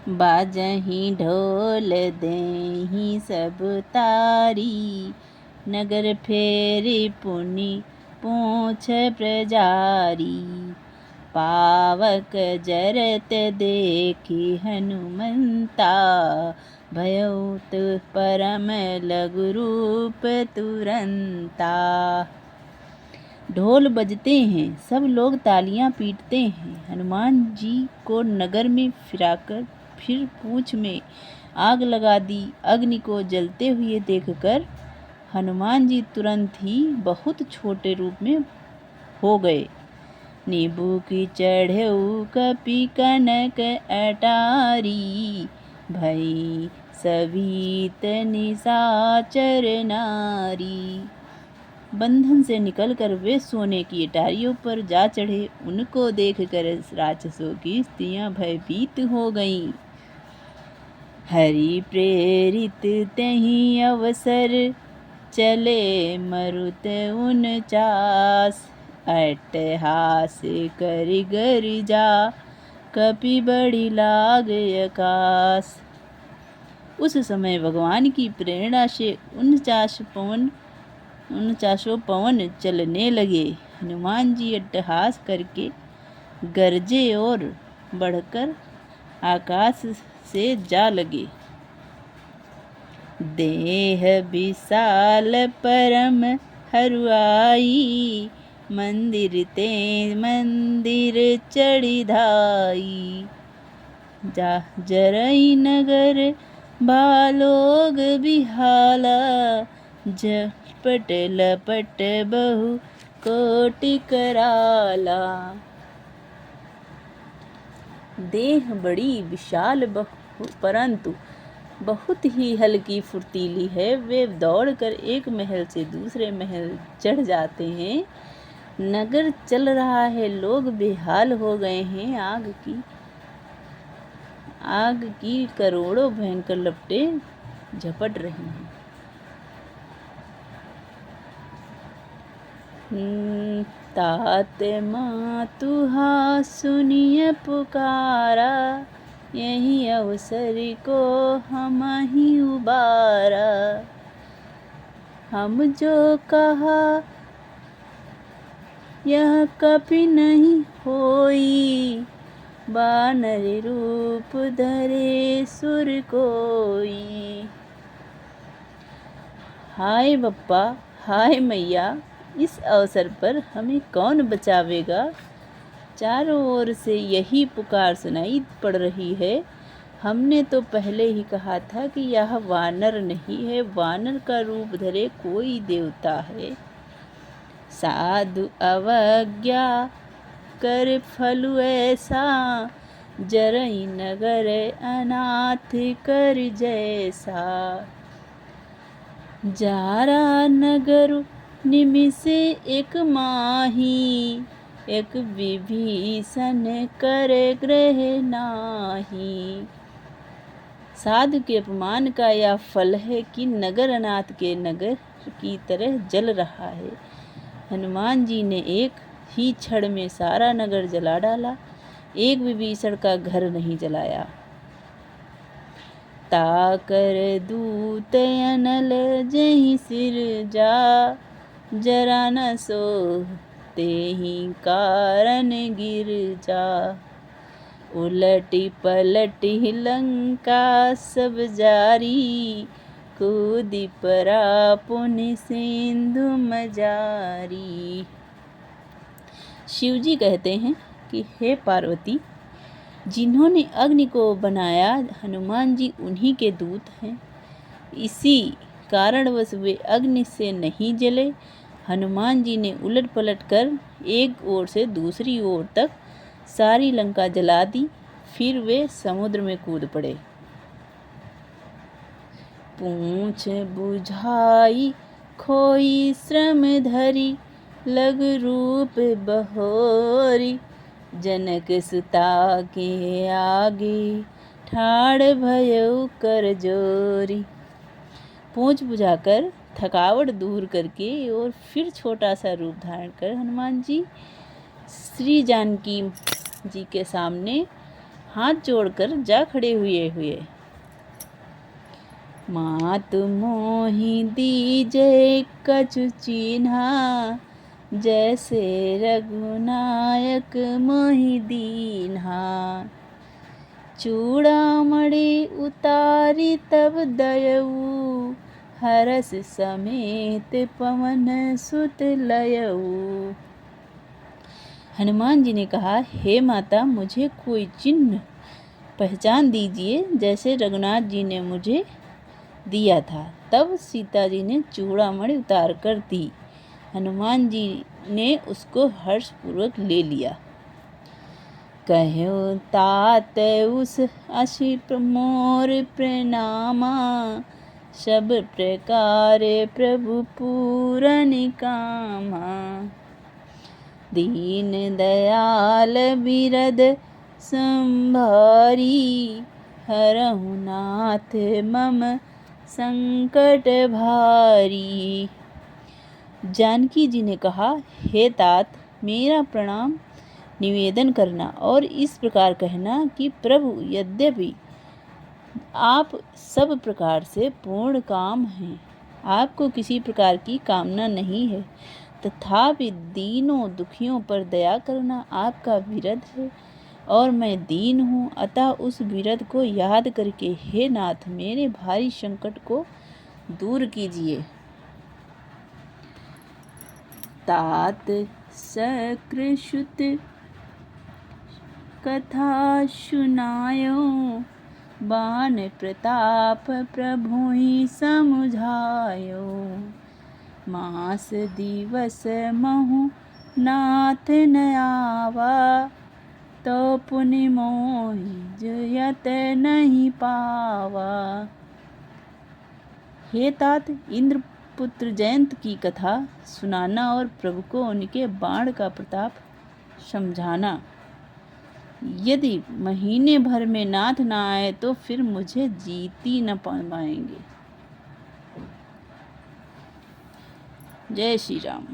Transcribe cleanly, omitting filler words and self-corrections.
बाजही ढोल देहि सब तारी, नगर फेरी पुनि पूछ प्रजारी। पावक जरत देखी हनुमंता, भयउत परम लघु रूप तुरंता। ढोल बजते हैं, सब लोग तालियां पीटते हैं। हनुमान जी को नगर में फिराकर फिर पूंछ में आग लगा दी। अग्नि को जलते हुए देखकर हनुमान जी तुरंत ही बहुत छोटे रूप में हो गए। नींबू की चढ़ऊ कपि कनक अटारी, भई सभीत निशाचर नारी। बंधन से निकलकर वे सोने की अटारियों पर जा चढ़े। उनको देखकर राक्षसों की स्त्रियां भयभीत हो गईं। हरि प्रेरित तहि अवसर, चले मरुत 49। अट्टहास करि गरिजा, कपि बढ़ी लाग आकाश। उस समय भगवान की प्रेरणा से 49 पवन चलने लगे। हनुमान जी अट्टहास करके गरजे और बढ़कर आकाश से जा लगे। देह विशाल परम हरुआई, मंदिर ते मंदिर चढ़ी धाई। जरई नगर बालोग बिहाला, झपट लपट बहु कोटि कराला। देह बड़ी विशाल परंतु बहुत ही हल्की फुर्तीली है। वे दौड़कर एक महल से दूसरे महल चढ़ जाते हैं। नगर चल रहा है, लोग बेहाल हो गए हैं। आग की करोड़ों भयंकर लपटें झपट रही हैं। तात मातुहा सुनिय पुकारा, यही अवसर को हमहि उबारा। हम जो कहा यह कपि नहीं होई, बानर रूप धरे सुर कोई। हाय बप्पा, हाय मैया, इस अवसर पर हमें कौन बचावेगा। चारों ओर से यही पुकार सुनाई पड़ रही है। हमने तो पहले ही कहा था कि यह वानर नहीं है, वानर का रूप धरे कोई देवता है। साधु अवज्ञा कर फलु ऐसा, जरई नगर अनाथ कर जैसा। जारा नगर निमिष एक माही, एक विभीषण कर ग्रह नाही। साधु के अपमान का यह फल है कि नगर अनाथ के नगर की तरह जल रहा है। हनुमान जी ने एक ही क्षण में सारा नगर जला डाला, एक विभीषण का घर नहीं जलाया। ताकर दूत अनल जहि सिर जा, जरा न सोते ही कारण गिर जा। उलटी पलटी लंका सब जारी, कूदी परा पुनि सिंधु मजारी। शिवजी कहते हैं कि हे पार्वती, जिन्होंने अग्नि को बनाया हनुमान जी उन्हीं के दूत हैं। इसी कारणवश वे अग्नि से नहीं जले। हनुमान जी ने उलट पलट कर एक ओर से दूसरी ओर तक सारी लंका जला दी। फिर वे समुद्र में कूद पड़े। पूंछ बुझाई खोई श्रम धरी, लघु रूप बहोरी। जनक सुता के आगे, ठाड़ भयउ कर जोरी। पूंछ बुझाकर थकावट दूर करके और फिर छोटा सा रूप धारण कर हनुमान जी श्री जानकी जी के सामने हाथ जोड़कर जा खड़े हुए। मात मोहि दीजे कछु चिन्हा, जैसे रघुनायक मोहि दीन्हा। चूड़ामणि उतारी तब दयऊ, हरस समेत पवन सुत लयऊ। हनुमान जी ने कहा, हे माता, मुझे कोई चिन्ह पहचान दीजिए जैसे रघुनाथ जी ने मुझे दिया था। तब सीता जी ने चूड़ामणि उतार कर दी। हनुमान जी ने उसको हर्षपूर्वक ले लिया। कहो तात उस असी मोर प्रणामा, सब प्रकार प्रभु पूरन कामा। दीन दयाल बिरद संभारी, हरहु नाथ मम संकट भारी। जानकी जी ने कहा, हे तात, मेरा प्रणाम निवेदन करना और इस प्रकार कहना कि प्रभु, यद्यपि आप सब प्रकार से पूर्ण काम हैं, आपको किसी प्रकार की कामना नहीं है, तथापि दीनों दुखियों पर दया करना आपका विरद है और मैं दीन हूँ। अतः उस विरद को याद करके हे नाथ, मेरे भारी संकट को दूर कीजिए। तात सकृत कथा सुनायो, बान प्रताप प्रभु ही समुझायो। मास दिवस महु नाथ न आवा, तो पुनि मोहि जयत नहीं पावा। हे तात, इंद्रपुत्र जयंत की कथा सुनाना और प्रभु को उनके बाण का प्रताप समझाना। यदि महीने भर में नाथ ना आए तो फिर मुझे जीती न पाएंगे। जय श्री राम।